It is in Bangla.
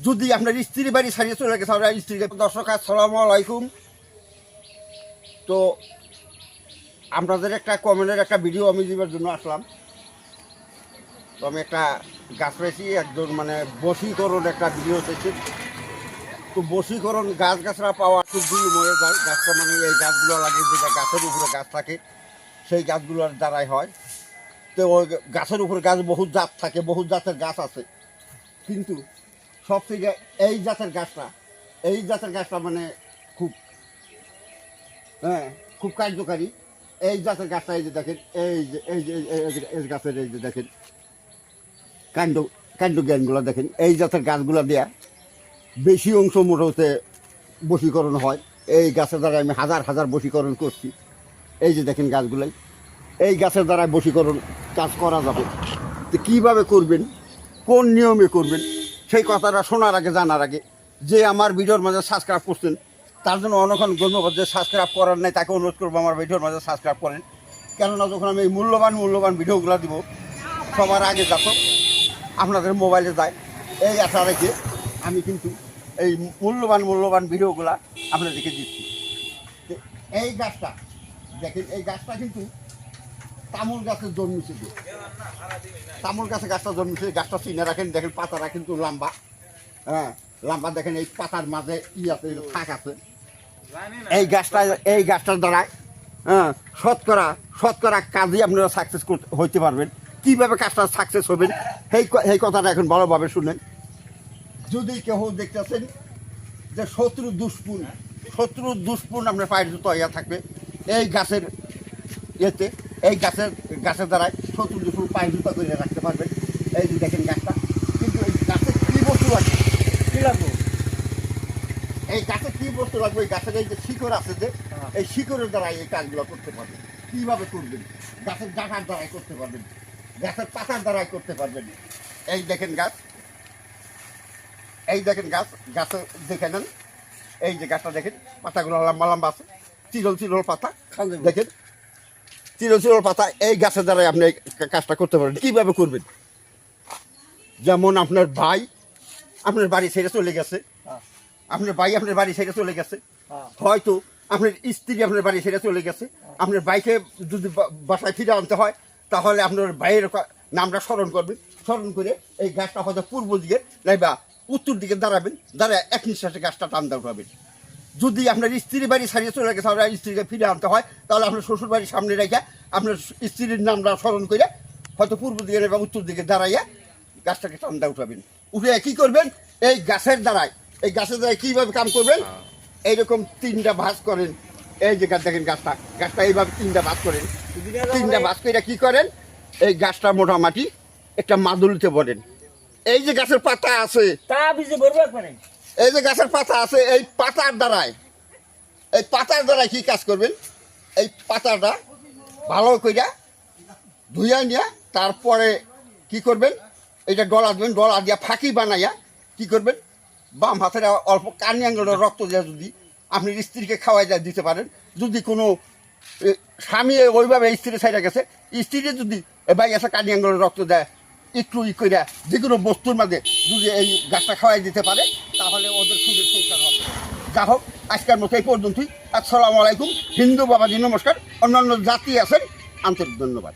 যদি আপনার স্ত্রী বাড়ি ছাড়িয়ে চলে গেছে আপনার স্ত্রীকে। দর্শক আসসালামু আলাইকুম। তো আপনাদের একটা কমেন্টের একটা ভিডিও আমি দেওয়ার জন্য আসলাম। তো আমি একটা গাছ পেয়েছি, একজন মানে বশীকরণ একটা ভিডিও পেয়েছি। তো বশীকরণ গাছরা পাওয়া খুব মরে যায়। গাছটা মানে এই গাছগুলো লাগে, যেটা গাছের উপরে গাছ থাকে সেই গাছগুলোর দ্বারাই হয়। তো ওই গাছের উপরে গাছ বহুত জাত থাকে, বহুত জাতের গাছ আছে, কিন্তু সবথেকে এই জাতের গাছটা মানে খুব খুব কার্যকারী। এই জাতের গাছটা এই যে দেখেন, এই গাছের এই যে দেখেন কাণ্ড জ্ঞানগুলো দেখেন, এই জাতের গাছগুলো দেয়া বেশি অংশ মোটামুটি বশীকরণ হয়। এই গাছের দ্বারা আমি হাজার হাজার বশীকরণ করছি। এই যে দেখেন গাছগুলাই, এই গাছের দ্বারা বশীকরণ কাজ করা যাবে। তো কীভাবে করবেন, কোন নিয়মে করবেন, সেই কথাটা শোনার আগে জানার আগে যে আমার ভিডিওর মাঝে সাবস্ক্রাইব করছেন তার জন্য অনেকক্ষণ ধন্যবাদ। যে সাবস্ক্রাইব করার নাই তাকে অনুরোধ করবো আমার ভিডিওর মাঝে সাবস্ক্রাইব করেন। কেননা যখন আমি এই মূল্যবান ভিডিওগুলো দিব সবার আগে যাতে আপনাদের মোবাইলে যায়, এই আশা রেখে আমি কিন্তু এই মূল্যবান ভিডিওগুলো আপনাদেরকে দিচ্ছি। এই গাছটা দেখেন, এই গাছটা কিন্তু তামুল গাছের জন্মেছে। তামুল গাছটা জন্মেছে। গাছটা চিনে রাখেন, দেখেন পাতাটা কিন্তু লম্বা, লম্বা দেখেন। এই পাতার মাঝে আছে, ফাঁক আছে। এই গাছটার দ্বারাই শতকরা কাজই আপনারা সাকসেস হইতে পারবেন। কীভাবে কাজটা সাকসেস হবেন সেই কথাটা এখন ভালোভাবে শুনেন। যদি কেউ দেখতেছেন যে শত্রু দুষ্পুণ আপনার পায়ের জুতো ইয়া থাকবে, এই গাছের এই গাছের দ্বারাই শত্রু দুষ্পুণ পায়ের জুতো করে রাখতে পারবেন। এই যে দেখেন গাছটা, কিন্তু এই গাছের কী বস্তু লাগবে, কী লাগবে, এই গাছের কী বস্তু লাগবে, এই গাছের এই যে শিকড় আছে, যে এই শিকড়ের দ্বারাই এই কাজগুলো করতে পারবেন। কীভাবে করবেন, গাছের ডাঁটার দ্বারাই করতে পারবেন, গাছের পাতার দ্বারাই করতে পারবেন। এই দেখেন গাছ, গাছে দেখে নেন। এই যে গাছটা দেখেন, পাতাগুলো লম্বা আছে, চিরল পাতা দেখেন, চিরল পাতা। এই গাছের দ্বারাই আপনি কাজটা করতে পারবেন। কীভাবে করবেন, যেমন আপনার ভাই আপনার বাড়ি ছেড়ে চলে গেছে, হয়তো আপনার স্ত্রী আপনার বাড়ি ছেড়ে চলে গেছে। আপনার ভাইকে যদি বাসায় ফিরে আনতে হয় তাহলে আপনার ভাইয়ের নামটা স্মরণ করবেন। স্মরণ করে এই গাছটা হয়তো পূর্ব দিকে নাইবা উত্তর দিকে দাঁড়াবেন, দাঁড়ায় এক নিঃশ্বাসে গাছটা টানতে উঠাবেন। যদি আপনার স্ত্রী বাড়ি ছাড়িয়ে চলে গেছে, আপনার স্ত্রীকে ফিরে আনতে হয়, তাহলে আপনার শ্বশুর বাড়ির সামনে রেখে আপনার স্ত্রীর নামটা স্মরণ করে হয়তো পূর্ব দিকে বা উত্তর দিকে দাঁড়াইয়া গাছটাকে টানতে উঠাবেন। উঠে কী করবেন, এই গাছের দ্বারায় কীভাবে কাম করবেন, এইরকম 3টা ভাঁজ করেন। এই যে দেখেন গাছটা এইভাবে 3টা ভাঁজ করেন। 3টা ভাঁজ করে কী করেন, এই গাছটা মোটামুটি একটা মাদুলিতে বলেন। এই যে গাছের পাতা আছে, এই যে গাছের পাতা আছে, এই পাতার দ্বারাই কি কাজ করবেন, এই পাতাটা ভালো করে ধুইয়া নিয়ে তারপরে কি করবেন, এইটা ডলা দেবেন। ডলা দিয়া ফাঁকি বানাইয়া কি করবেন, বাম হাতের অল্প কানি আঙ্গুলের রক্ত দিয়ে যদি আপনি স্ত্রীকে খাওয়াই দিতে পারেন। যদি কোনো স্বামী ওইভাবে স্ত্রী ছাইড়া গেছে, স্ত্রী যদি ভাই এসে কানি আঙ্গুলের রক্ত দেয়, একটু কইরা যে কোনো বস্তুর মাঝে যদি এই গাছটা খাওয়াই দিতে পারে, তাহলে ওদের সুখের সংসার হবে। যা হোক, আজকের মতো এই পর্যন্তই। আসসালামু আলাইকুম। হিন্দু বাবাজি নমস্কার। অন্যান্য জাতি আছেন, আন্তরিক ধন্যবাদ।